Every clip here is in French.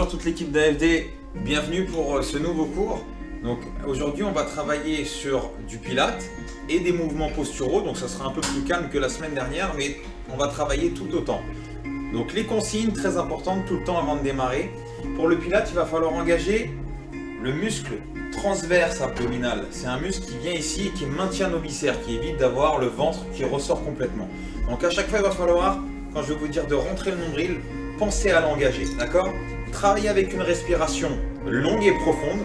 toute l'équipe d'AFD, bienvenue pour ce nouveau cours. Donc aujourd'hui on va travailler sur du Pilates et des mouvements posturaux, donc ça sera un peu plus calme que la semaine dernière, mais on va travailler tout autant. Donc les consignes très importantes tout le temps avant de démarrer. Pour le Pilates, il va falloir engager le muscle transverse abdominal. C'est un muscle qui vient ici et qui maintient nos viscères, qui évite d'avoir le ventre qui ressort complètement. Donc à chaque fois il va falloir, quand je vais vous dire de rentrer le nombril, pensez à l'engager, d'accord? Travaillez avec une respiration longue et profonde.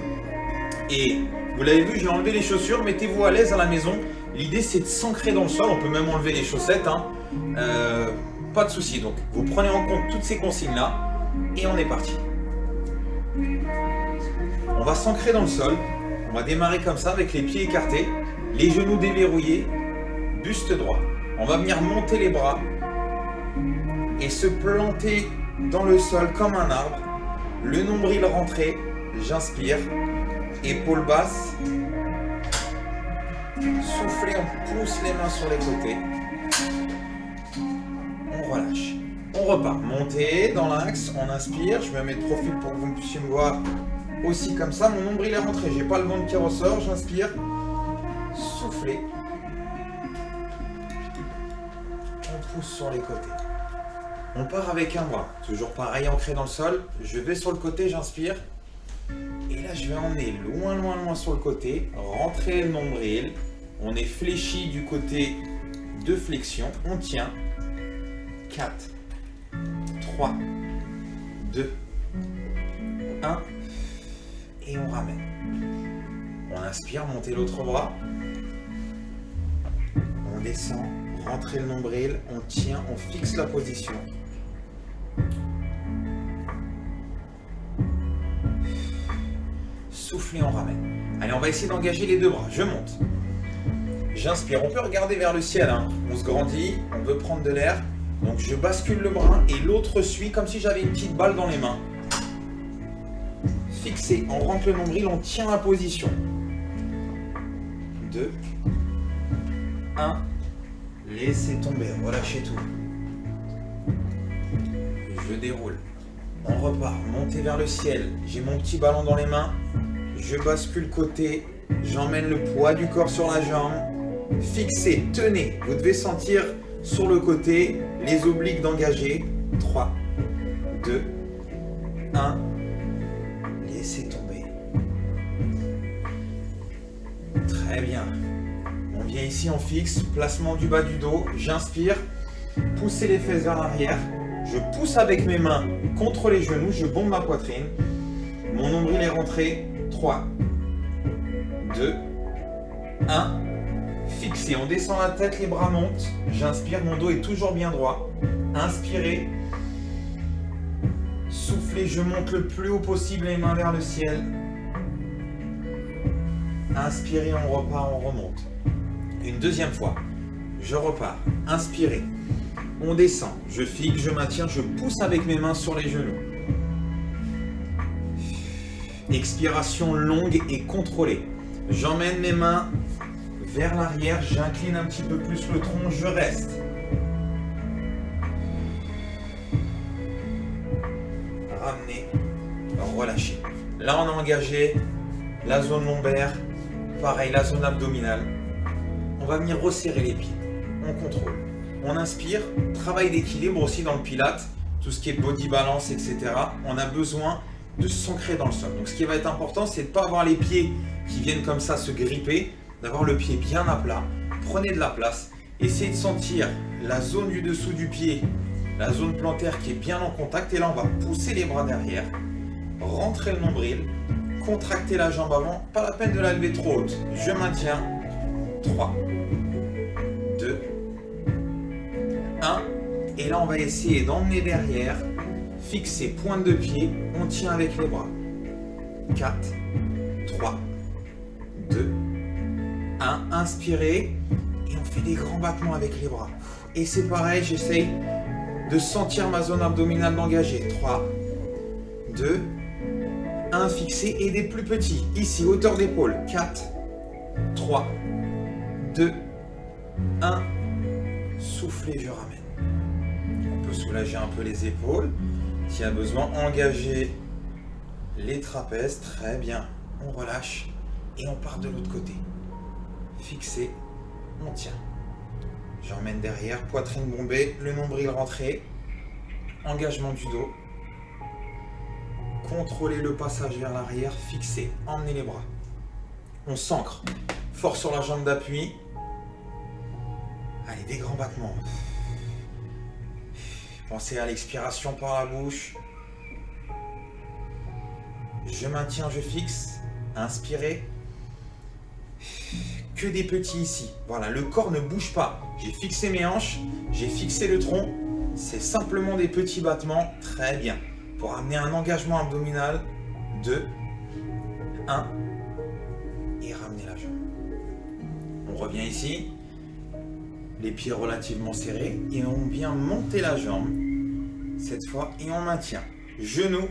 Et vous l'avez vu, j'ai enlevé les chaussures, mettez-vous à l'aise à la maison. L'idée c'est de s'ancrer dans le sol, on peut même enlever les chaussettes, pas de souci. Donc vous prenez en compte toutes ces consignes là et on est parti. On va s'ancrer dans le sol, on va démarrer comme ça avec les pieds écartés, les genoux déverrouillés, buste droit. On va venir monter les bras et se planter dans le sol comme un arbre, le nombril rentré, j'inspire, épaules basses, soufflez, on pousse les mains sur les côtés, on relâche, on repart, montez dans l'axe, on inspire, je me mets de profil pour que vous puissiez me voir aussi comme ça, mon nombril est rentré, j'ai pas le ventre qui ressort, j'inspire, soufflez, on pousse sur les côtés. On part avec un bras, toujours pareil, ancré dans le sol. Je vais sur le côté, j'inspire. Et là, je vais emmener loin, loin, loin sur le côté. Rentrer le nombril. On est fléchi du côté de flexion. On tient. 4, 3, 2, 1. Et on ramène. On inspire, montez l'autre bras. On descend, rentrez le nombril. On tient, on fixe la position. Soufflez, on ramène. Allez, on va essayer d'engager les deux bras. Je monte. J'inspire. On peut regarder vers le ciel. On se grandit. On veut prendre de l'air. Donc, je bascule le bras et l'autre suit comme si j'avais une petite balle dans les mains. Fixé. On rentre le nombril. On tient la position. 2, 1. Laissez tomber. Relâchez tout. Je déroule. On repart. Montez vers le ciel. J'ai mon petit ballon dans les mains. Je bascule côté, j'emmène le poids du corps sur la jambe. Fixez, tenez. Vous devez sentir sur le côté les obliques d'engager. 3, 2, 1. Laissez tomber. Très bien. On vient ici, on fixe. Placement du bas du dos. J'inspire. Poussez les fesses vers l'arrière. Je pousse avec mes mains contre les genoux. Je bombe ma poitrine. Mon nombril est rentré. 3, 2, 1. Fixé, on descend la tête, les bras montent. J'inspire, mon dos est toujours bien droit. Inspirez. Soufflez, je monte le plus haut possible, les mains vers le ciel. Inspirez, on repart, on remonte. Une deuxième fois. Je repars. Inspirez. On descend. Je fixe, je maintiens, je pousse avec mes mains sur les genoux. Expiration longue et contrôlée. J'emmène mes mains vers l'arrière, j'incline un petit peu plus le tronc, je reste. Ramenez, relâchez. Là, on a engagé la zone lombaire, pareil, la zone abdominale. On va venir resserrer les pieds. On contrôle. On inspire, travail d'équilibre aussi dans le Pilates, tout ce qui est body balance, etc. On a besoin de s'ancrer dans le sol. Donc ce qui va être important, c'est de ne pas avoir les pieds qui viennent comme ça se gripper, d'avoir le pied bien à plat. Prenez de la place, essayez de sentir la zone du dessous du pied, la zone plantaire qui est bien en contact. Et là, on va pousser les bras derrière, rentrer le nombril, contracter la jambe avant, pas la peine de la lever trop haute. Je maintiens. 3, 2, 1. Et là, on va essayer d'emmener derrière. Fixez, pointe de pied, on tient avec les bras. 4, 3, 2, 1. Inspirez et on fait des grands battements avec les bras. Et c'est pareil, j'essaye de sentir ma zone abdominale d'engager. 3, 2, 1. Fixez et des plus petits. Ici, hauteur d'épaule. 4, 3, 2, 1. Soufflez, je ramène. On peut soulager un peu les épaules. S'il y a besoin, engager Les trapèzes, très bien. On relâche et on part de l'autre côté. Fixé, on tient. J'emmène derrière, poitrine bombée, le nombril rentré. Engagement du dos. Contrôlez le passage vers l'arrière, fixé, emmenez les bras. On s'ancre. Fort sur la jambe d'appui. Allez, des grands battements. Pensez à l'expiration par la bouche. Je maintiens, je fixe. Inspirez. Que des petits ici. Voilà, le corps ne bouge pas. J'ai fixé mes hanches, j'ai fixé le tronc. C'est simplement des petits battements. Très bien. Pour amener un engagement abdominal. 2, 1. Et ramener la jambe. On revient ici. Les pieds relativement serrés. Et on vient monter la jambe. Cette fois. Et on maintient. Genou,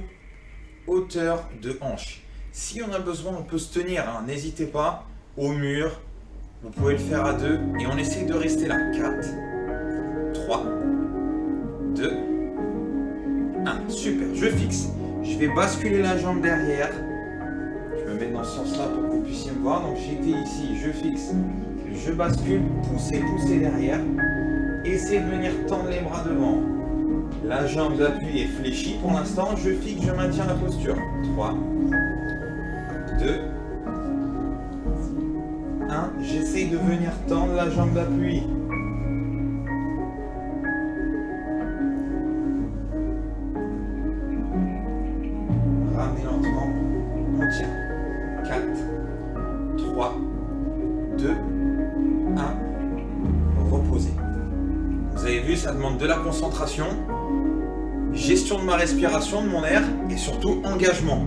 hauteur de hanche. Si on a besoin, on peut se tenir. Hein. N'hésitez pas. Au mur. Vous pouvez le faire à 2. Et on essaye de rester là. 4, 3, 2, 1. Super. Je fixe. Je vais basculer la jambe derrière. Je me mets dans ce sens-là pour que vous puissiez me voir. Donc j'étais ici. Je fixe. Je bascule. Poussez, poussez derrière. Essayez de venir tendre les bras devant. La jambe d'appui est fléchie pour l'instant. Je fixe. Je maintiens la posture. 3, 2, 1. J'essaye de venir tendre la jambe d'appui. Ramenez lentement. On tient. 4, 3, 2, 1. Reposez. Vous avez vu, ça demande de la concentration, gestion de ma respiration, de mon air et surtout engagement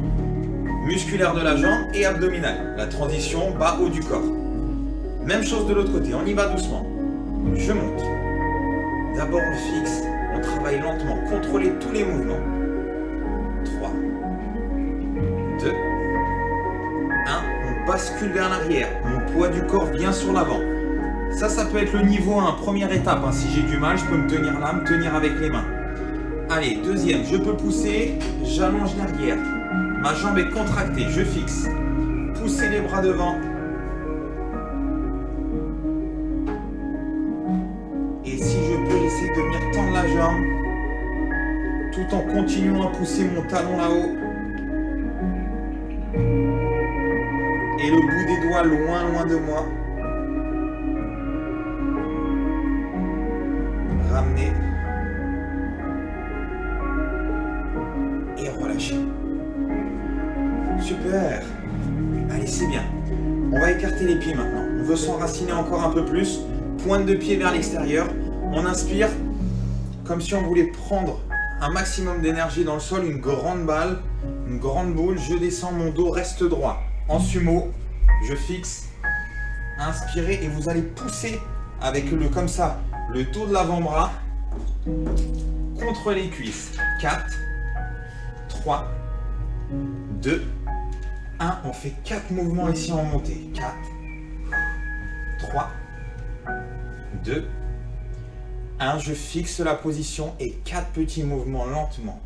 musculaire de la jambe et abdominal. La transition bas-haut du corps. Même chose de l'autre côté, on y va doucement. Je monte. D'abord on fixe, on travaille lentement, contrôlez tous les mouvements. 3, 2, 1, on bascule vers l'arrière. Mon poids du corps vient sur l'avant. Ça peut être le niveau 1, première étape. Hein. Si j'ai du mal, je peux me tenir là, me tenir avec les mains. Allez, deuxième, je peux pousser, j'allonge l'arrière. Ma jambe est contractée, je fixe. Poussez les bras devant. Et si je peux, j'essaie de venir tendre la jambe tout en continuant à pousser mon talon là-haut. Et le bout des doigts loin, loin de moi. Ramenez. Et relâchez. Super. Allez, c'est bien. On va écarter les pieds maintenant. On veut s'enraciner encore un peu plus. Pointe de pied vers l'extérieur. On inspire comme si on voulait prendre un maximum d'énergie dans le sol. Une grande balle, une grande boule. Je descends, mon dos reste droit. En sumo, je fixe. Inspirez et vous allez pousser avec le comme ça, le dos de l'avant-bras contre les cuisses. 4, 3, 2, 1. On fait 4 mouvements ici en montée. 4, 3, 2, 1. Je fixe la position et 4 petits mouvements lentement.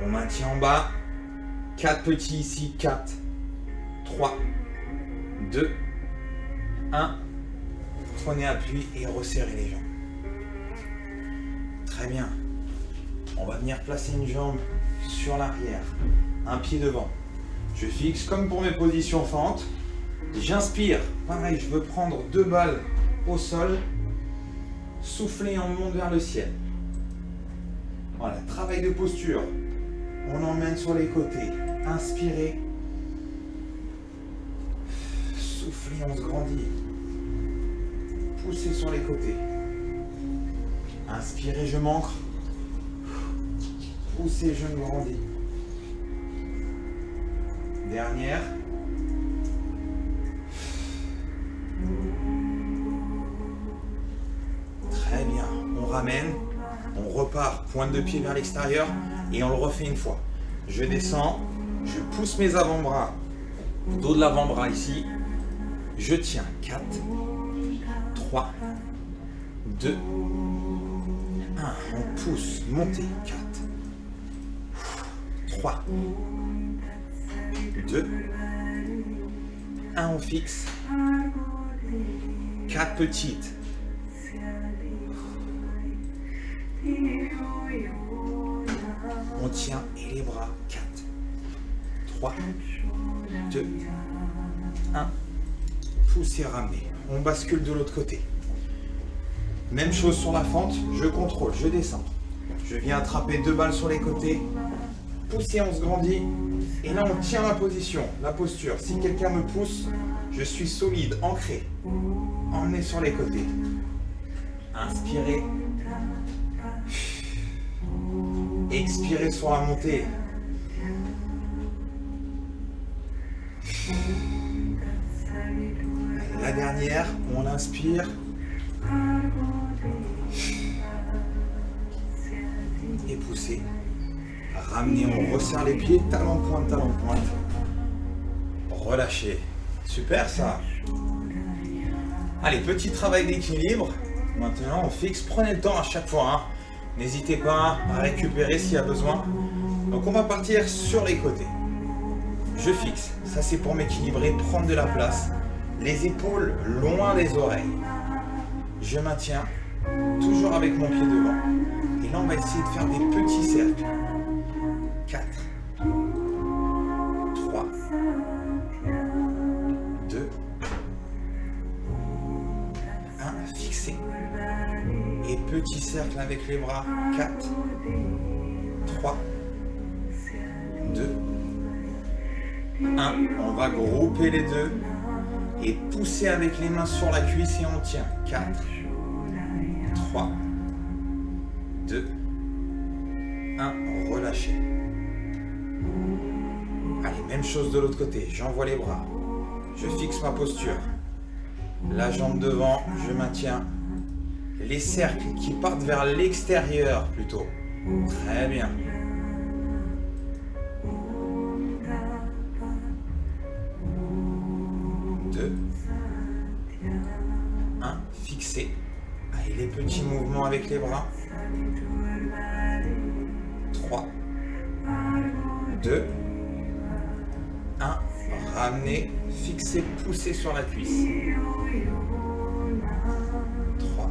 On maintient en bas. 4 petits ici. 4, 3, 2, 1. Prenez appui et resserrez les jambes. Très bien. On va venir placer une jambe sur l'arrière. Un pied devant. Je fixe comme pour mes positions fentes. J'inspire. Pareil, je veux prendre 2 balles au sol. Souffler, on monte vers le ciel. Voilà, travail de posture. On emmène sur les côtés. Inspirez. Soufflez, on se grandit. Poussez sur les côtés. Inspirez, je m'ancre. Poussez, je me grandis. Dernière. Très bien. On ramène. On repart. Pointe de pied vers l'extérieur. Et on le refait une fois. Je descends. Je pousse mes avant-bras. Dos de l'avant-bras ici. Je tiens. 4, 3, 2, 1, on pousse, montez, 4, 3, 2, 1, on fixe, 4 petites, on tient et les bras, 4, 3, 2, 1, poussez, ramenez, on bascule de l'autre côté. Même chose sur la fente, je contrôle, je descends. Je viens attraper 2 balles sur les côtés, pousser, on se grandit, et là on tient la position, la posture. Si quelqu'un me pousse, je suis solide, ancré. Emmenez sur les côtés. Inspirez. Expirez sur la montée. La dernière, on inspire. Et poussez. Ramenez, on resserre les pieds, talon pointe, talon pointe. Relâchez. Super ça. Allez, petit travail d'équilibre. Maintenant, on fixe. Prenez le temps à chaque fois. Hein. N'hésitez pas à récupérer s'il y a besoin. Donc, on va partir sur les côtés. Je fixe. Ça, c'est pour m'équilibrer, prendre de la place. Les épaules loin des oreilles. Je maintiens, toujours avec mon pied devant. Et là, on va essayer de faire des petits cercles. 4, 3, 2, 1, fixé. Et petit cercle avec les bras. 4, 3, 2, 1. On va grouper les deux. Et pousser avec les mains sur la cuisse et on tient. 4, 3, 2, 1, relâchez. Allez, même chose de l'autre côté, j'envoie les bras. Je fixe ma posture. La jambe devant, je maintiens. Les cercles qui partent vers l'extérieur plutôt. Très bien. 2, 1, fixé. Allez, les petits mouvements avec les bras. 3, 2, 1, ramenez, fixez, poussez sur la cuisse. 3,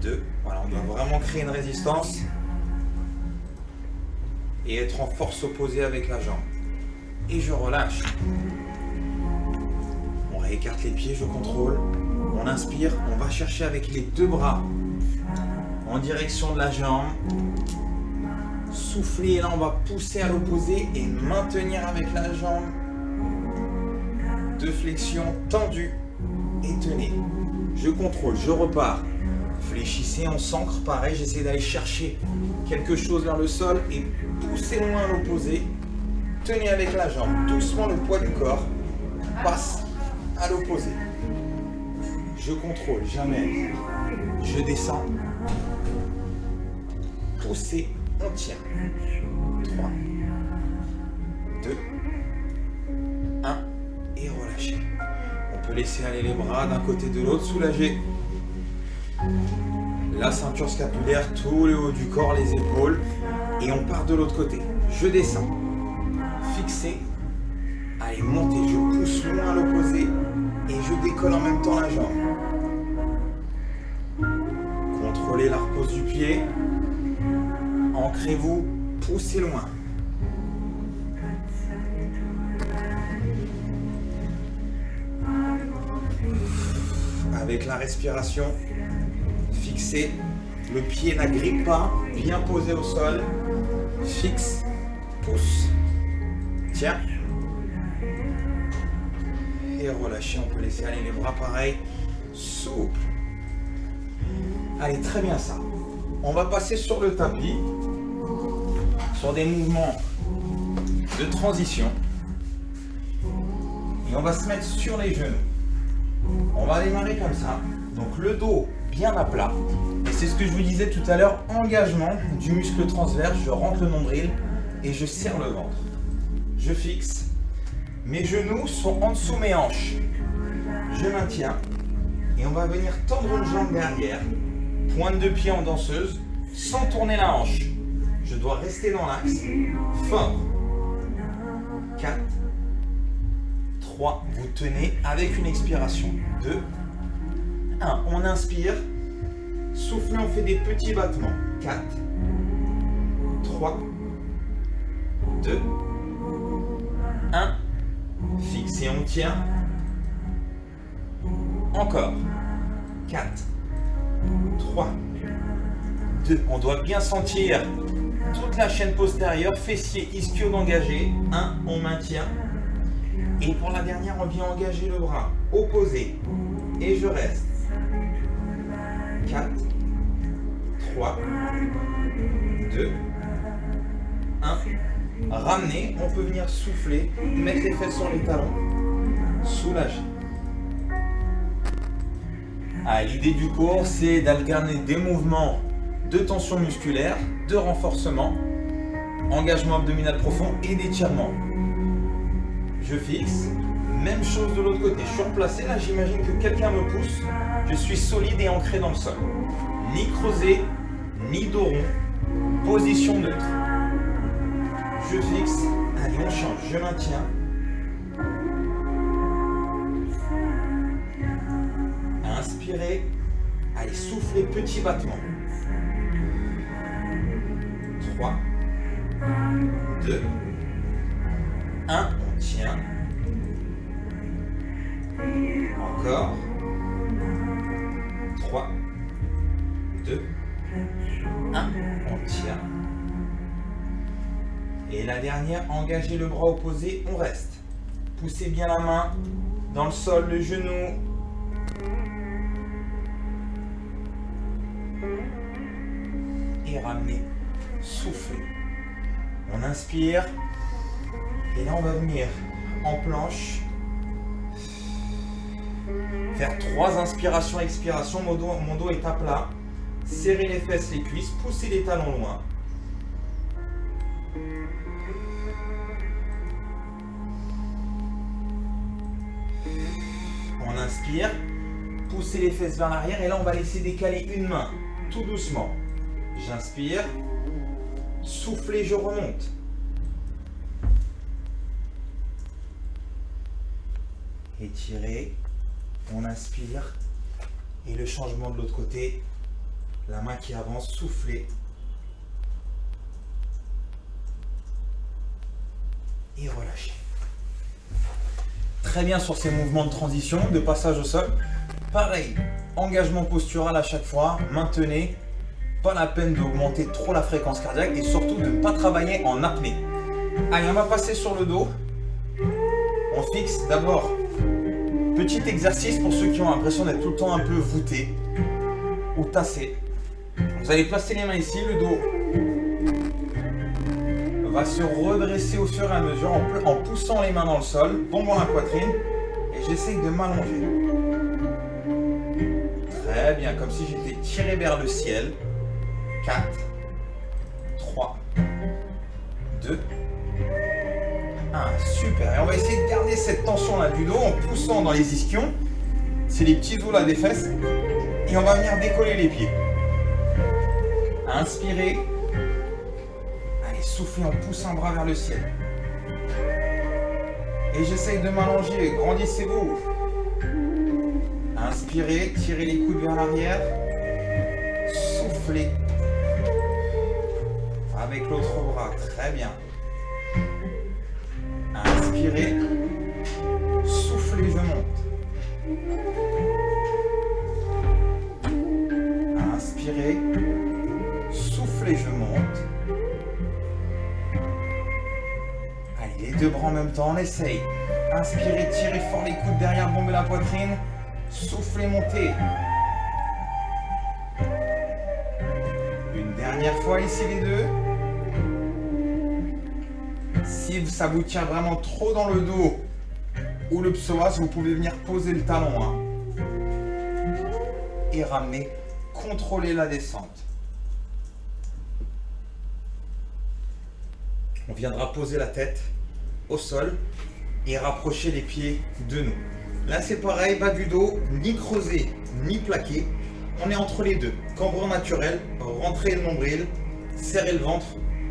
2, voilà, on doit vraiment créer une résistance et être en force opposée avec la jambe. Et je relâche. On réécarte les pieds, je contrôle. On inspire, on va chercher avec les 2 bras en direction de la jambe. Souffler, là on va pousser à l'opposé et maintenir avec la jambe. 2 flexions tendues et tenez. Je contrôle, je repars. Fléchissez, on s'ancre, pareil, j'essaie d'aller chercher quelque chose vers le sol et pousser loin à l'opposé. Tenez avec la jambe, doucement le poids du corps passe à l'opposé. Je contrôle, jamais. Je descends. Poussez, on tient. 3, 2, 1 et relâchez. On peut laisser aller les bras d'un côté de l'autre, soulager. La ceinture scapulaire, tout le haut du corps, les épaules. Et on part de l'autre côté. Je descends. Fixé. Allez, montez. Je pousse loin à l'opposé. Et je décolle en même temps la jambe. Contrôlez la repose du pied. Ancrez-vous. Poussez loin. Avec la respiration, fixez. Le pied n'agrippe pas. Bien posé au sol. Fixe. Pousse. Tiens. Et relâchez. On peut laisser aller les bras pareil. Souple. Allez, très bien ça. On va passer sur le tapis. Sur des mouvements de transition. Et on va se mettre sur les genoux. On va démarrer comme ça. Donc le dos bien à plat. Et c'est ce que je vous disais tout à l'heure. Engagement du muscle transverse. Je rentre le nombril et je serre le ventre. Je fixe. Mes genoux sont en dessous mes hanches. Je maintiens. Et on va venir tendre une jambe derrière, pointe de pied en danseuse, sans tourner la hanche. Je dois rester dans l'axe, fort. 4, 3, vous tenez avec une expiration. 2, 1, on inspire, soufflez, on fait des petits battements. 4, 3, 2, 1, fixe et on tient. Encore. 4, 3, 2, on doit bien sentir toute la chaîne postérieure, fessiers, ischio engagés. 1, on maintient. Et pour la dernière, on vient engager le bras opposé. Et je reste. 4, 3, 2, 1. Ramenez, on peut venir souffler, mettre les fesses sur les talons, soulager. L'idée du cours, c'est d'alterner des mouvements de tension musculaire, de renforcement, engagement abdominal profond et d'étirement. Je fixe, même chose de l'autre côté, je suis replacé, là j'imagine que quelqu'un me pousse, je suis solide et ancré dans le sol. Ni creusé, ni dos rond, position neutre. Je fixe, allez on change, je maintiens. Inspirez, allez soufflez, petit battement. 3, 2, 1, on tient. Encore. 3, 2, 1, on tient. Et la dernière, engagez le bras opposé, on reste. Poussez bien la main dans le sol, le genou. Et ramenez, soufflez. On inspire. Et là, on va venir en planche. Faire 3 inspirations, expirations. Mon dos est à plat. Serrez les fesses, les cuisses. Poussez les talons loin. On inspire. Poussez les fesses vers l'arrière. Et là, on va laisser décaler une main. Tout doucement. J'inspire. Soufflez, je remonte. Étirez. On inspire. Et le changement de l'autre côté. La main qui avance, soufflez. Et relâchez. Très bien sur ces mouvements de transition, de passage au sol. Pareil, engagement postural à chaque fois. Maintenez. Pas la peine d'augmenter trop la fréquence cardiaque et surtout de ne pas travailler en apnée. Allez, on va passer sur le dos. On fixe d'abord. Petit exercice pour ceux qui ont l'impression d'être tout le temps un peu voûtés ou tassés. Vous allez placer les mains ici, le dos va se redresser au fur et à mesure en poussant les mains dans le sol, bombant la poitrine et j'essaye de m'allonger. Très bien, comme si j'étais tiré vers le ciel. 4, 3, 2, 1. Super. Et on va essayer de garder cette tension-là du dos en poussant dans les ischions. C'est les petits os là des fesses. Et on va venir décoller les pieds. Inspirez. Allez, soufflez, on pousse un bras vers le ciel. Et j'essaye de m'allonger. Grandissez-vous. Inspirez, tirez les coudes vers l'arrière. Soufflez. Avec l'autre bras, très bien. Inspirez, soufflez, je monte. Inspirez, soufflez, je monte. Allez, les deux bras en même temps, on essaye. Inspirez, tirez fort les coudes derrière, bombez la poitrine. Soufflez, montez. Une dernière fois ici les deux. Si ça vous tient vraiment trop dans le dos ou le psoas, vous pouvez venir poser le talon. Hein. Et ramener, contrôler la descente. On viendra poser la tête au sol et rapprocher les pieds de nous. Là, c'est pareil, bas du dos, ni creusé, ni plaqué. On est entre les deux. Cambrure naturel, rentrer le nombril, serrer le ventre,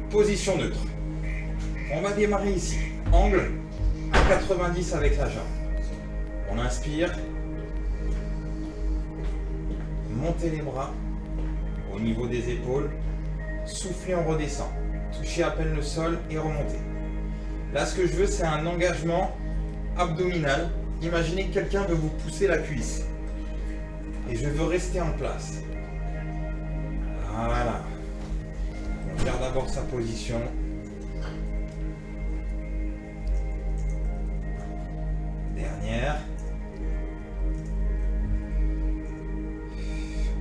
position neutre. On va démarrer ici. Angle à 90 avec la jambe. On inspire. Montez les bras au niveau des épaules. Soufflez, on redescend. Touchez à peine le sol et remontez. Là, ce que je veux, c'est un engagement abdominal. Imaginez que quelqu'un veut vous pousser la cuisse. Et je veux rester en place. Voilà. On garde d'abord sa position. Dernière.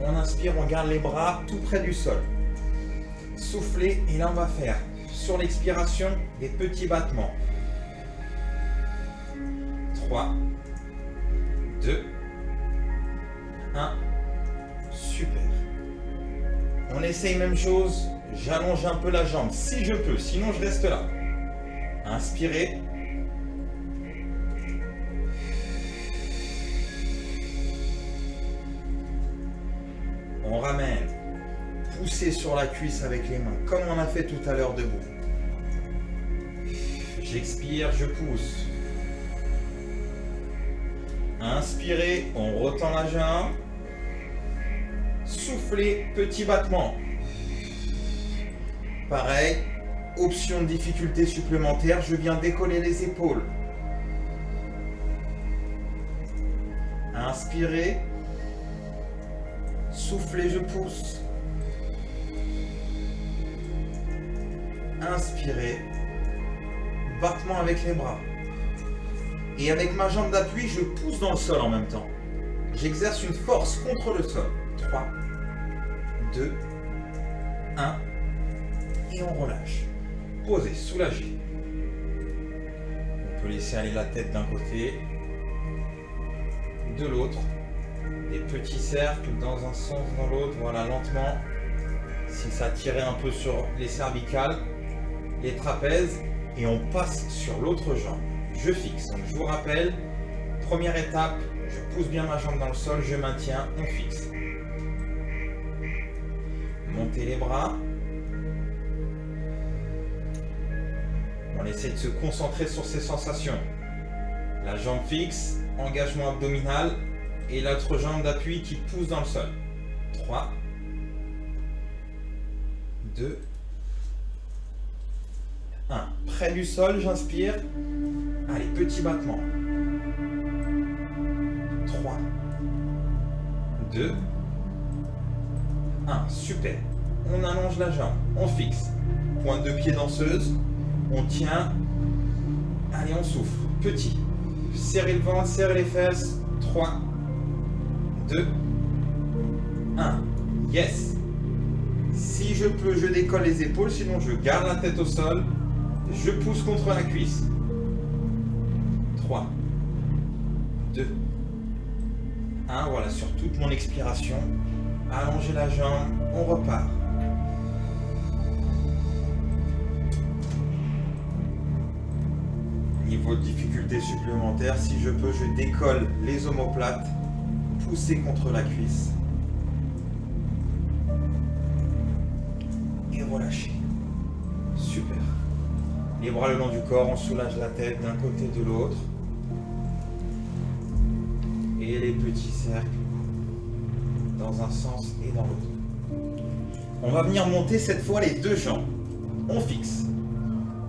On inspire, on garde les bras tout près du sol. Soufflez et là on va faire sur l'expiration des petits battements. 3, 2, 1. Super. On essaye même chose. J'allonge un peu la jambe si je peux, sinon je reste là. Inspirez. On ramène. Poussez sur la cuisse avec les mains, comme on a fait tout à l'heure debout. J'expire, je pousse. Inspirez, on retend la jambe. Soufflez, petit battement. Pareil, option de difficulté supplémentaire, je viens décoller les épaules. Inspirez. Soufflez, je pousse. Inspirez. Battement avec les bras. Et avec ma jambe d'appui, je pousse dans le sol en même temps. J'exerce une force contre le sol. 3, 2, 1. Et on relâche. Posez, soulagez. On peut laisser aller la tête d'un côté, de l'autre. Des petits cercles dans un sens, dans l'autre. Voilà, lentement. Si ça tirait un peu sur les cervicales, les trapèzes. Et on passe sur l'autre jambe. Je fixe. Donc je vous rappelle, première étape, je pousse bien ma jambe dans le sol, je maintiens, on fixe. Montez les bras. On essaie de se concentrer sur ces sensations. La jambe fixe, engagement abdominal et l'autre jambe d'appui qui pousse dans le sol. 3, 2, 1. Près du sol, j'inspire. Allez, petit battement. 3, 2, 1. Super. On allonge la jambe. On fixe. Pointe de pied danseuse. On tient. Allez, on souffle. Petit. Serrez le ventre, serrez les fesses. 3, 2, 1. Yes. Si je peux, je décolle les épaules. Sinon, je garde la tête au sol. Je pousse contre la cuisse. 3, 2, 1. Voilà, sur toute mon expiration. Allongez la jambe. On repart. Niveau de difficulté supplémentaire, si je peux, je décolle les omoplates. Poussez contre la cuisse. Et relâchez. Super. Les bras le long du corps, on soulage la tête d'un côté de l'autre. Et les petits cercles dans un sens et dans l'autre. On va venir monter cette fois les deux jambes. On fixe.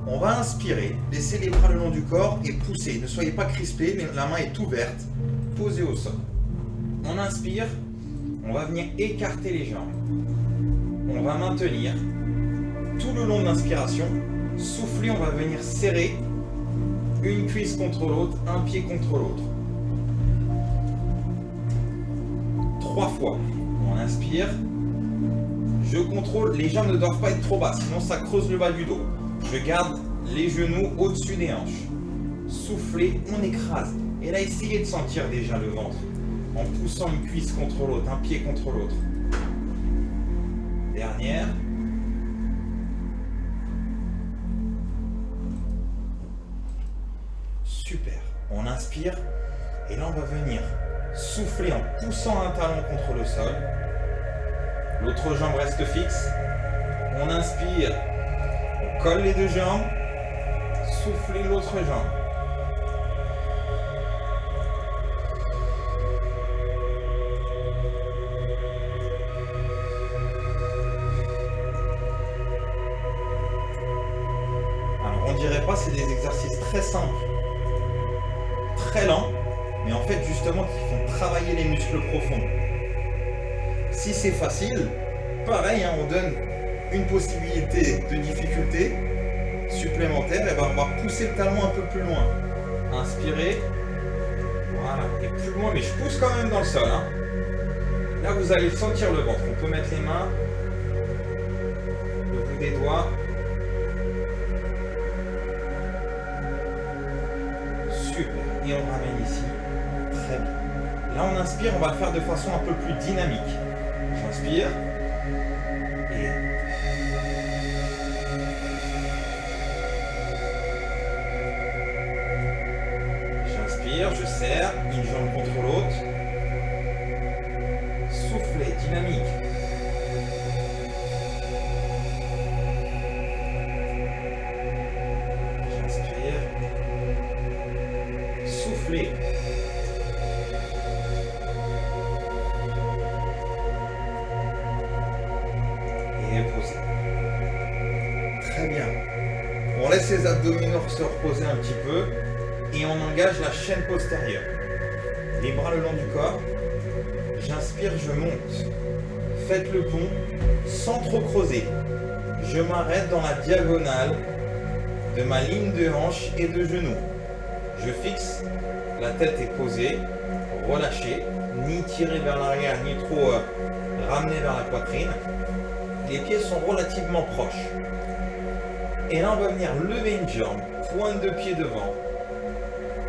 On va inspirer, laissez les bras le long du corps et pousser. Ne soyez pas crispés, mais la main est ouverte. Posez au sol. On inspire, on va venir écarter les jambes. On va maintenir tout le long de l'inspiration. Soufflez, on va venir serrer une cuisse contre l'autre, un pied contre l'autre. 3 fois. On inspire. Je contrôle, les jambes ne doivent pas être trop basses, sinon ça creuse le bas du dos. Je garde les genoux au-dessus des hanches. Soufflez, on écrase. Et là, essayez de sentir déjà le ventre en poussant une cuisse contre l'autre, un pied contre l'autre. Dernière. Super. On inspire Et là, on va venir souffler en poussant un talon contre le sol. L'autre jambe reste fixe. On inspire, on colle les deux jambes. Soufflez l'autre jambe. Alors, on dirait pas, c'est des exercices très simples, très lents, mais en fait, justement, qui font travailler les muscles profonds. Si c'est facile, pareil, hein, on donne une possibilité de difficulté supplémentaire, et ben on va pousser le talon un peu plus loin. Inspirez, voilà, et plus loin, mais je pousse quand même dans le sol. Hein. Là, vous allez sentir le ventre. On peut mettre les mains, le bout des doigts. Super, et on ramène ici. Très bien. Là, on inspire, on va le faire de façon un peu plus dynamique. J'inspire. Et j'inspire, je serre, une jambe contre l'autre. Soufflez, dynamique. J'inspire. Soufflez. Très bien. On laisse les abdominaux se reposer un petit peu et on engage la chaîne postérieure. Les bras le long du corps. J'inspire, je monte. Faites le pont sans trop creuser. Je m'arrête dans la diagonale de ma ligne de hanche et de genou. Je fixe, la tête est posée, relâchez, ni tirer vers l'arrière, ni trop ramener vers la poitrine. Les pieds sont relativement proches. Et là, on va venir lever une jambe, pointe de pied devant.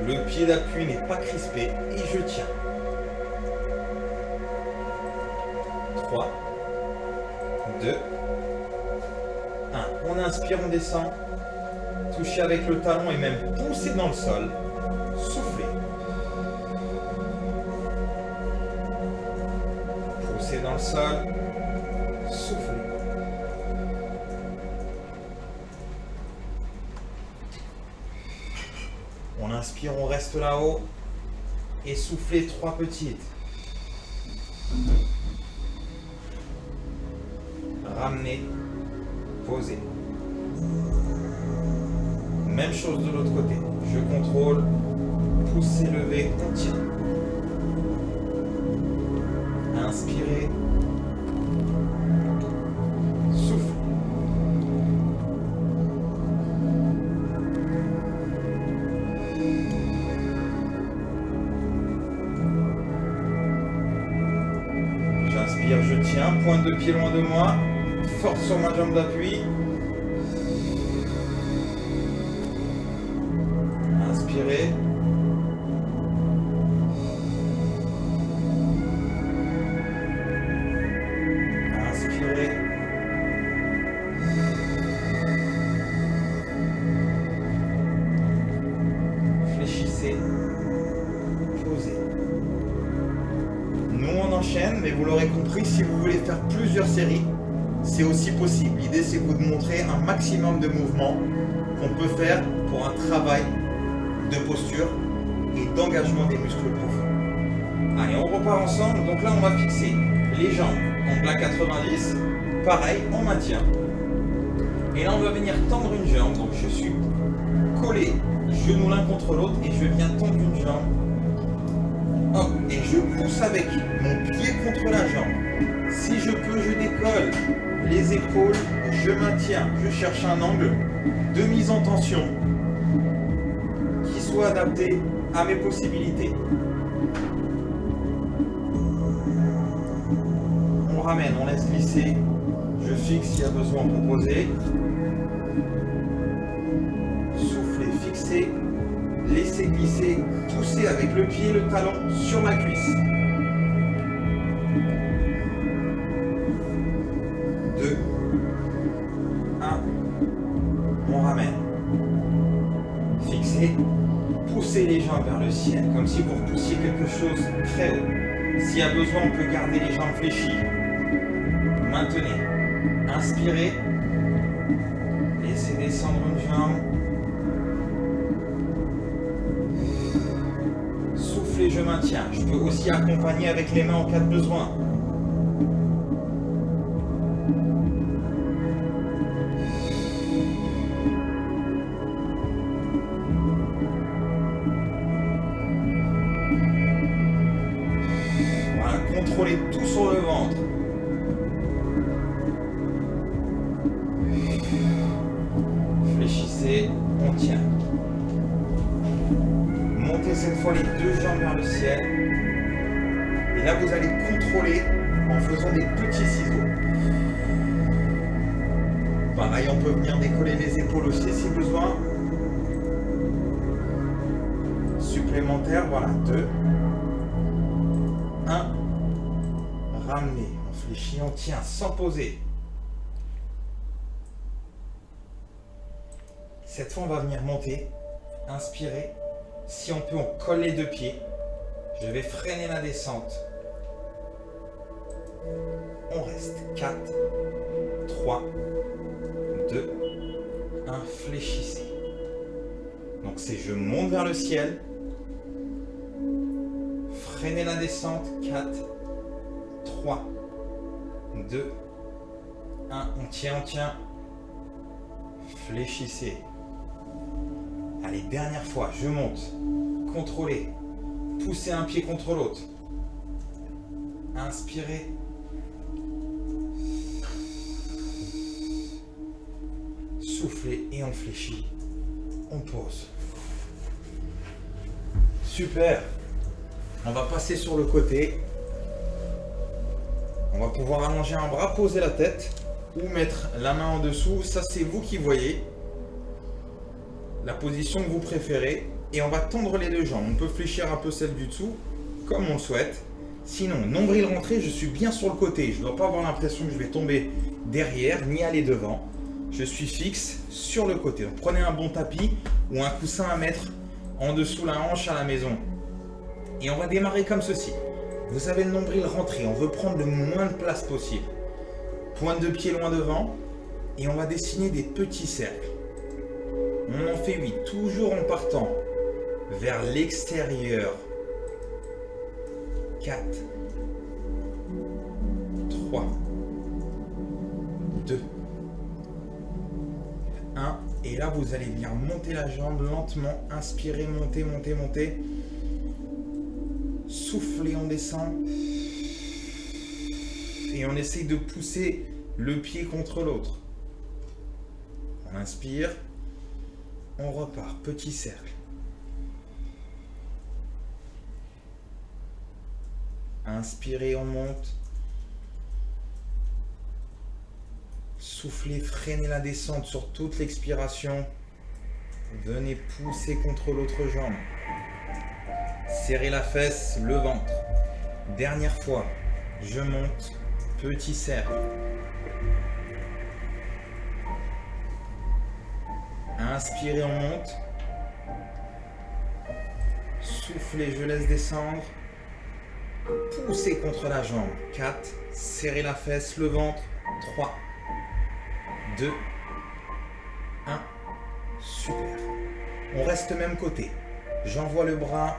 Le pied d'appui n'est pas crispé et je tiens. 3, 2, 1. On inspire, on descend. Touchez avec le talon et même poussez dans le sol. Soufflez. Poussez dans le sol. Soufflez. On inspire, on reste là-haut. Et soufflez 3 petites. Ramenez. Posez. Même chose de l'autre côté. Je contrôle. Poussez, levez, on tient. Inspirez. Souffle. J'inspire, je tiens. Pointe de pied loin de moi. Force sur ma jambe d'appui. Inspirez. Inspirez. Fléchissez. Posez. Nous on enchaîne, mais vous l'aurez compris, si vous voulez faire plusieurs séries, c'est aussi possible. L'idée c'est vous de montrer un maximum de mouvements qu'on peut faire pour un travail de posture et d'engagement des muscles profonds. Allez, on repart ensemble. Donc là, on va fixer les jambes en plat 90. Pareil, on maintient. Et là, on va venir tendre une jambe. Donc je suis collé, genoux l'un contre l'autre, et je viens tendre une jambe. Hop, et je pousse avec mon pied contre la jambe. Si je peux, je décolle les épaules, je maintiens. Je cherche un angle de mise en tension qui soit adapté à mes possibilités. On ramène, on laisse glisser. Je fixe s'il y a besoin pour poser. Soufflez, fixez. Laissez glisser, poussez avec le pied et le talon sur la cuisse. 2, 1, on ramène. Fixez, Poussez les jambes vers le ciel, comme si vous repoussiez quelque chose très haut. S'il y a besoin, on peut garder les jambes fléchies. Maintenez. Inspirez. Laissez descendre une jambe. Soufflez, je maintiens. Je peux aussi accompagner avec les mains en cas de besoin. Voilà, contrôlez tout sur le ventre. Fléchissez, on tient. Montez cette fois les deux jambes vers le ciel. Et là, vous allez contrôler en faisant des petits ciseaux. Pareil, on peut venir décoller les épaules aussi si besoin. Supplémentaire, voilà, 2. 1. Ramenez, on fléchit, on tient sans poser. Cette fois, on va venir monter. Inspirez. Si on peut, on colle les deux pieds. Je vais freiner la descente. On reste. 4, 3, 2, 1. Fléchissez. Donc c'est je monte vers le ciel. Freinez la descente. 4, 3, 2, 1. On tient, on tient. Fléchissez. Allez, dernière fois, je monte. Contrôlez. Poussez un pied contre l'autre. Inspirez. Soufflez et on fléchit. On pose. Super. On va passer sur le côté. On va pouvoir allonger un bras, poser la tête ou mettre la main en dessous. Ça, c'est vous qui voyez. La position que vous préférez. Et on va tendre les deux jambes. On peut fléchir un peu celle du dessous, comme on le souhaite. Sinon, nombril rentré, je suis bien sur le côté. Je ne dois pas avoir l'impression que je vais tomber derrière, ni aller devant. Je suis fixe sur le côté. Donc, prenez un bon tapis ou un coussin à mettre en dessous la hanche à la maison. Et on va démarrer comme ceci. Vous avez le nombril rentré. On veut prendre le moins de place possible. Pointe de pied loin devant. Et on va dessiner des petits cercles. On en fait 8, toujours en partant vers l'extérieur. 4, 3, 2, 1. Et là, vous allez venir monter la jambe lentement. Inspirez, montez, montez, montez. Soufflez, on descend. Et on essaye de pousser le pied contre l'autre. On inspire. On repart, petit cercle. Inspirez, on monte. Soufflez, freinez la descente sur toute l'expiration. Venez pousser contre l'autre jambe. Serrez la fesse, le ventre. Dernière fois, je monte, petit cercle. Inspirez, on monte. Soufflez, je laisse descendre. Poussez contre la jambe. 4. Serrez la fesse, le ventre. 3, 2, 1. Super. On reste même côté. J'envoie le bras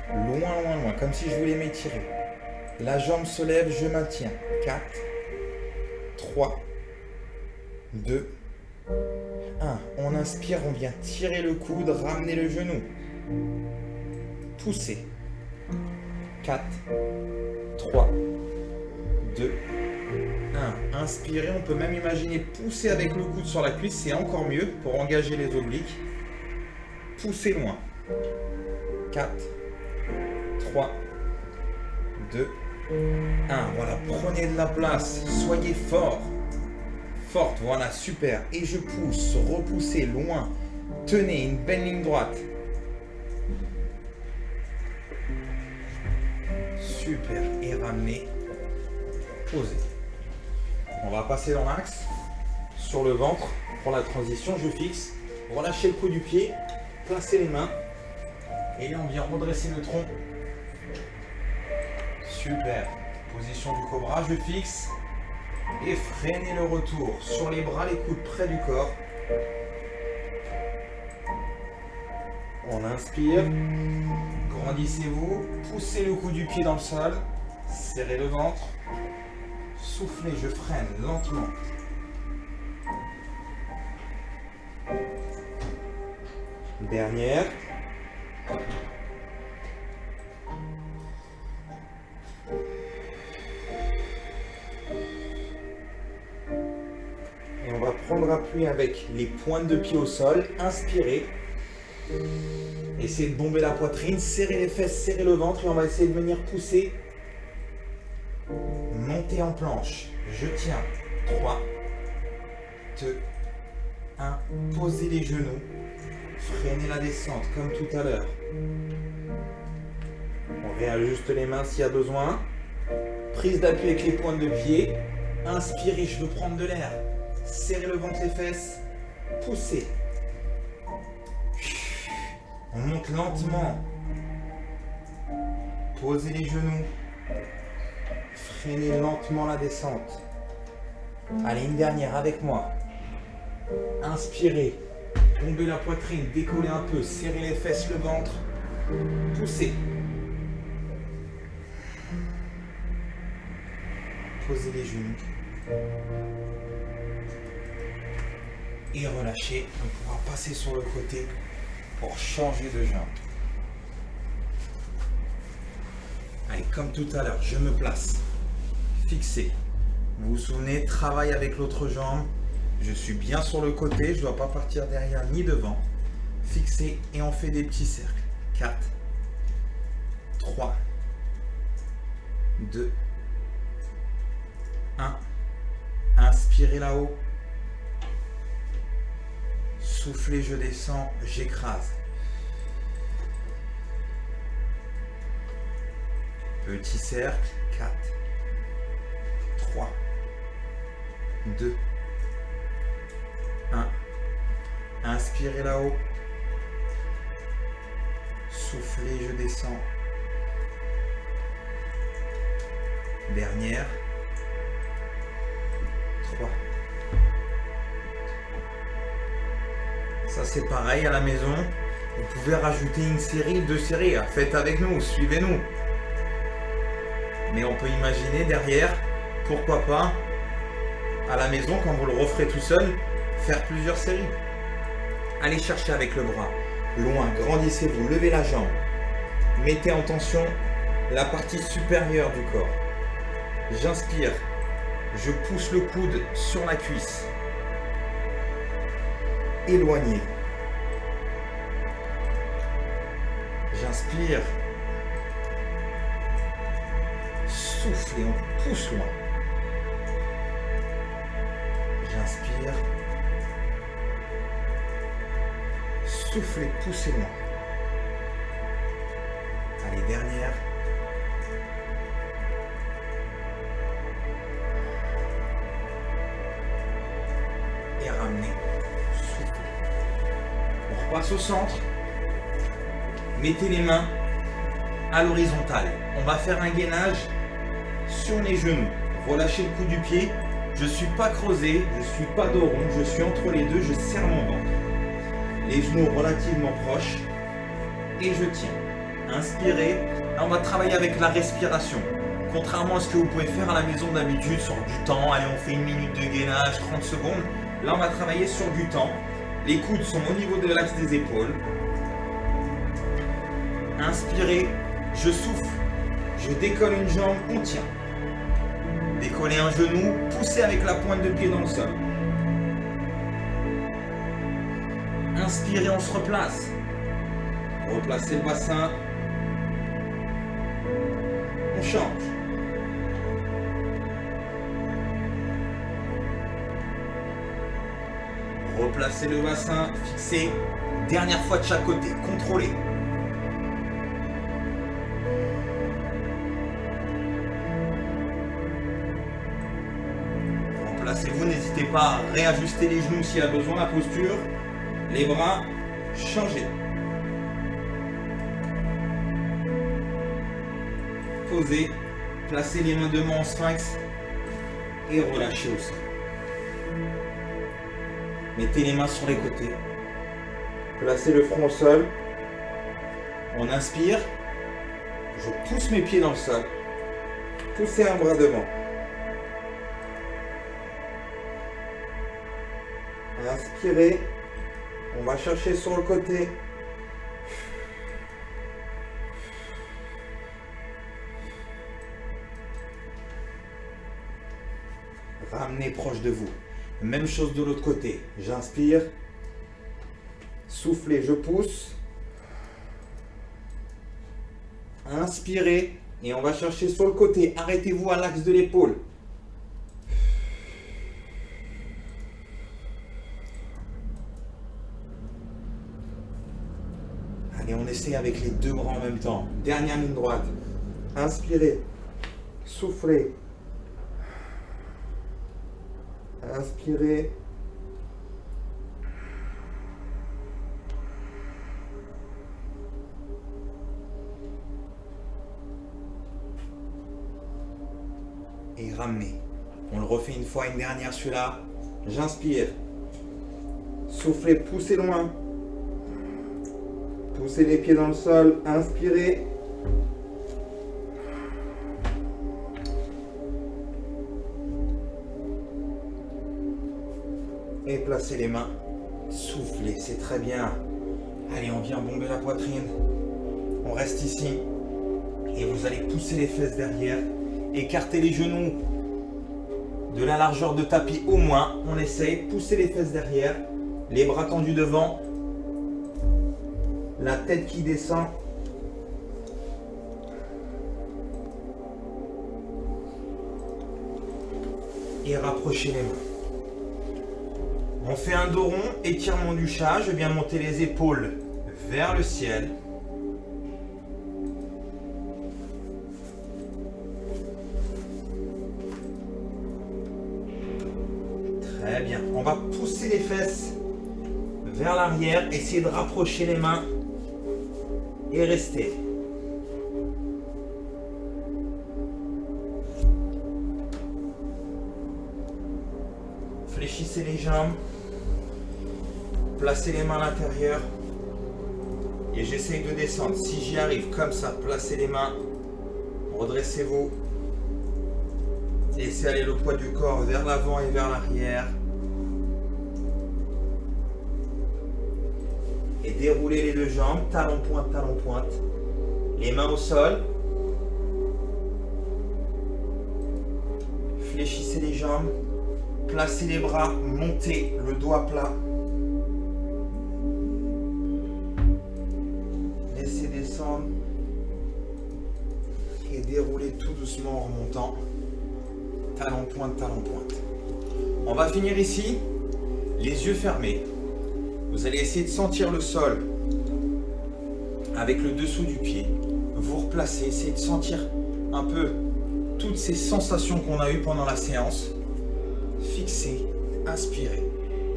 loin, loin, loin, comme si je voulais m'étirer. La jambe se lève, je maintiens. 4, 3, 2, 1. On inspire, on vient tirer le coude, ramener le genou. Poussez. 4, 3, 2, 1. Inspirez, on peut même imaginer pousser avec le coude sur la cuisse, c'est encore mieux pour engager les obliques. Poussez loin. 4, 3, 2, 1. Voilà, prenez de la place, soyez fort. Forte, voilà, super. Et je pousse, repoussez loin. Tenez une belle ligne droite. Super. Et ramenez. Posez. On va passer dans l'axe. Sur le ventre. Pour la transition, je fixe. Relâchez le coup du pied. Placez les mains. Et là, on vient redresser le tronc. Super. Position du cobra, je fixe. Et freinez le retour. Sur les bras, les coudes près du corps. On inspire. Grandissez-vous. Poussez le coup du pied dans le sol. Serrez le ventre. Soufflez, je freine lentement. Dernière. Et on va prendre appui avec les pointes de pied au sol. Inspirez. Essayez de bomber la poitrine, serrez les fesses, serrez le ventre et on va essayer de venir pousser. Montez en planche. Je tiens. 3, 2, 1. Posez les genoux. Freinez la descente comme tout à l'heure. On réajuste les mains s'il y a besoin. Prise d'appui avec les pointes de pied. Inspirez, je veux prendre de l'air. Serrez le ventre, les fesses. Poussez. On monte lentement. Posez les genoux. Freinez lentement la descente. Allez, une dernière avec moi. Inspirez. Bombez la poitrine, décollez un peu, serrez les fesses, le ventre. Poussez. Posez les genoux. Et relâchez. On pourra passer sur le côté pour changer de jambe. Allez, comme tout à l'heure, je me place. Fixé. Vous vous souvenez, travail avec l'autre jambe. Je suis bien sur le côté, je ne dois pas partir derrière ni devant. Fixé et on fait des petits cercles. 4, 3, 2, 1. Inspirez là-haut. Soufflez, je descends, j'écrase. Petit cercle. 4, 3, 2, 1. Inspirez là-haut. Soufflez, je descends. Dernière. 3. Ça c'est pareil à la maison. Vous pouvez rajouter une série, 2 séries. Faites avec nous, suivez-nous. Mais on peut imaginer derrière, pourquoi pas, à la maison, quand vous le referez tout seul, faire plusieurs séries. Allez chercher avec le bras. Loin, grandissez-vous, levez la jambe. Mettez en tension la partie supérieure du corps. J'inspire. Je pousse le coude sur la cuisse. Éloignez. J'inspire. Soufflez, on pousse loin. J'inspire. Soufflez, poussez loin. Allez, dernière. Et ramenez. Soufflez. On repasse au centre. Mettez les mains à l'horizontale. On va faire un gainage sur les genoux. Relâchez le coup du pied. Je ne suis pas creusé, je ne suis pas dos rond, je suis entre les deux, je serre mon ventre. Les genoux relativement proches. Et je tiens. Inspirez. Là, on va travailler avec la respiration. Contrairement à ce que vous pouvez faire à la maison d'habitude, sur du temps. Allez, on fait 1 minute de gainage, 30 secondes. Là, on va travailler sur du temps. Les coudes sont au niveau de l'axe des épaules. Inspirez. Je souffle. Je décolle une jambe, on tient. Décollez un genou, poussez avec la pointe de pied dans le sol. Inspirez, on se replace. Replacez le bassin. On change. Replacez le bassin, fixez. Dernière fois de chaque côté, contrôlez. Placez-vous, n'hésitez pas à réajuster les genoux s'il y a besoin, la posture, les bras, changez. posé. Placez les mains devant en sphinx et relâchez au sol. Mettez les mains sur les côtés. Placez le front au sol. On inspire. Je pousse mes pieds dans le sol. Poussez un bras devant. Inspirez. On va chercher sur le côté. Ramenez proche de vous. Même chose de l'autre côté. J'inspire. Soufflez, je pousse. Inspirez. Et on va chercher sur le côté. Arrêtez-vous à l'axe de l'épaule. Allez, on essaie avec les deux bras en même temps. Dernière ligne droite. Inspirez. Soufflez. Inspirez. Et ramenez. On le refait une fois, une dernière celui-là. J'inspire. Soufflez, poussez loin. Poussez les pieds dans le sol. Inspirez. Et placez les mains. Soufflez, c'est très bien. Allez, on vient bomber la poitrine. On reste ici. Et vous allez pousser les fesses derrière. Écartez les genoux de la largeur de tapis au moins. On essaye. Poussez les fesses derrière. Les bras tendus devant. La tête qui descend. Et rapprochez les mains. On fait un dos rond, étirement du chat. Je viens monter les épaules vers le ciel. Très bien. On va pousser les fesses vers l'arrière. Essayez de rapprocher les mains. Et restez. Fléchissez les jambes. Placez les mains à l'intérieur. Et j'essaye de descendre. Si j'y arrive comme ça, placez les mains. Redressez-vous. Laissez aller le poids du corps vers l'avant et vers l'arrière. Et déroulez les deux jambes. Talon pointe, talon pointe. Les mains au sol. Fléchissez les jambes. Placez les bras. Montez le doigt plat. Laissez descendre. Et déroulez tout doucement en remontant. Talon pointe, talon pointe. On va finir ici. Les yeux fermés. Vous allez essayer de sentir le sol avec le dessous du pied. Vous replacez, essayez de sentir un peu toutes ces sensations qu'on a eues pendant la séance. Fixez, inspirez.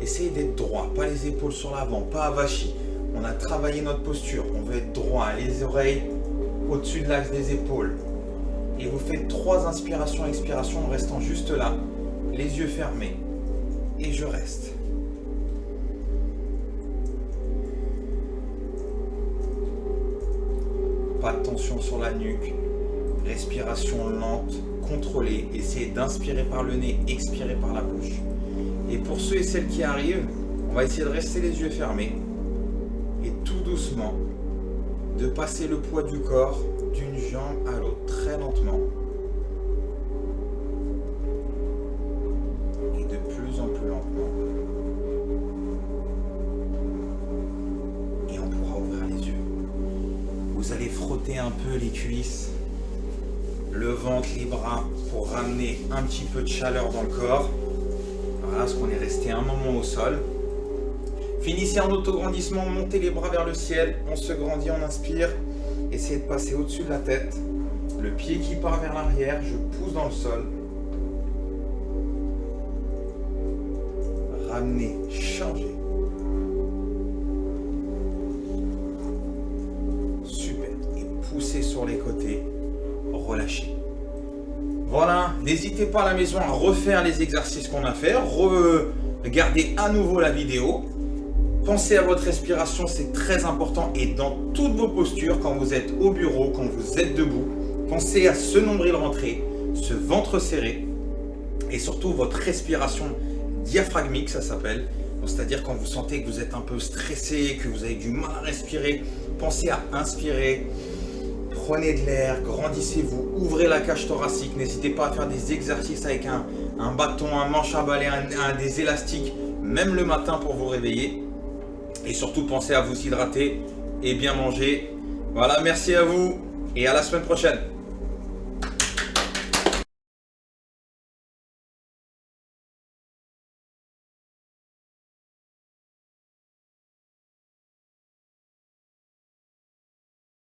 Essayez d'être droit, pas les épaules sur l'avant, pas avachi. On a travaillé notre posture, on veut être droit, les oreilles au-dessus de l'axe des épaules. Et vous faites 3 inspirations, expirations en restant juste là, les yeux fermés. Et je reste. Pas de tension sur la nuque. Respiration lente, contrôlée. Essayez d'inspirer par le nez, expirer par la bouche. Et pour ceux et celles qui arrivent, on va essayer de rester les yeux fermés. Et tout doucement, de passer le poids du corps d'une jambe à l'autre, très lentement. Et de plus en plus lentement. Et on pourra ouvrir les yeux. Vous allez frotter un peu les cuisses, le ventre, les bras, pour ramener un petit peu de chaleur dans le corps. Voilà, parce qu'on est resté un moment au sol. Finissez en autograndissement, montez les bras vers le ciel. On se grandit, on inspire. Essayez de passer au-dessus de la tête. Le pied qui part vers l'arrière, je pousse dans le sol. Ramenez, changez. Super. Et poussez sur les côtés. relâcher. Voilà, n'hésitez pas à la maison à refaire les exercices qu'on a fait, regardez à nouveau la vidéo. Pensez à votre respiration, c'est très important, et dans toutes vos postures, quand vous êtes au bureau, quand vous êtes debout, pensez à ce nombril rentré, ce ventre serré, et surtout votre respiration diaphragmique, ça s'appelle. C'est-à-dire quand vous sentez que vous êtes un peu stressé, que vous avez du mal à respirer, pensez à inspirer, prenez de l'air, grandissez-vous, ouvrez la cage thoracique, n'hésitez pas à faire des exercices avec un bâton, un manche à balai, des élastiques, même le matin pour vous réveiller. Et surtout, pensez à vous hydrater et bien manger. Voilà, merci à vous et à la semaine prochaine.